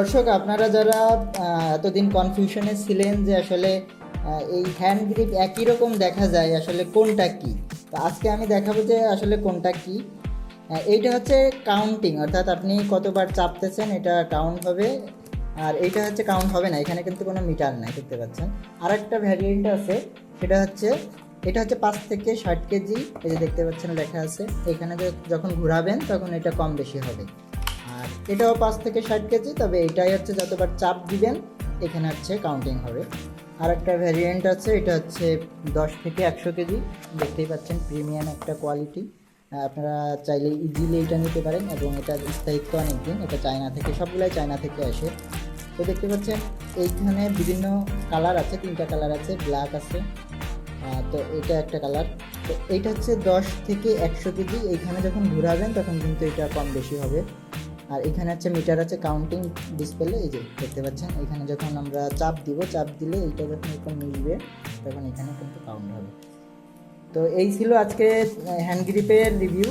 দর্শক, আপনারা যারা এতদিন কনফিউশনে ছিলেন যে আসলে এই হ্যান্ড গ্রিপ একই রকম দেখা যায়, আসলে কোনটা কি, তো আজকে আমি দেখাবো যে আসলে কোনটা কি। এইটা হচ্ছে কাউন্টিং, অর্থাৎ আপনি কতবার চাপতেছেন এটা কাউন্ট হবে। আর এইটা হচ্ছে কাউন্ট হবে না, এখানে কিন্তু কোনো মিটার নাই, দেখতে পাচ্ছেন। আর একটা ভ্যারিয়েন্ট আছে, সেটা হচ্ছে এটা হচ্ছে 5 থেকে 60 কেজি। এই যে দেখতে পাচ্ছেন লেখা আছে, এখানে যখন ঘোরাবেন তখন এটা কম বেশি হবে। আর এটাও 5 থেকে 60 কেজি, তবে এটাই হচ্ছে যতবার চাপ দিবেন এখানে হচ্ছে কাউন্টিং হবে। আর একটা ভ্যারিয়েন্ট আছে, এটা হচ্ছে 10 থেকে 100 কেজি। দেখতেই পাচ্ছেন প্রিমিয়াম একটা কোয়ালিটি। আপনারা চাইলে ইজিলি এটা নিতে পারেন এবং এটার স্থায়িত্ব অনেক দিন। এটা চায়না থেকে, সবগুলাই চায়না থেকে আসে। তো দেখতে পাচ্ছেন এইখানে বিভিন্ন কালার আছে, 3টা কালার আছে, ব্ল্যাক আছে। তো এটা একটা কালার। তো এইটা হচ্ছে 10 থেকে 100 কেজি। এইখানে যখন ঘুরাবেন তখন কিন্তু এটা কম বেশি হবে। আর এখানে হচ্ছে মিটার আছে, কাউন্টিং ডিসপ্লে। এই যে দেখতে পাচ্ছেন, এখানে যখন আমরা চাপ দিব, চাপ দিলে এইটা যখন এরকম মিলবে তখন এখানে কিন্তু কাউন্ট হবে। তো এই ছিল আজকে হ্যান্ড গ্রিপের রিভিউ।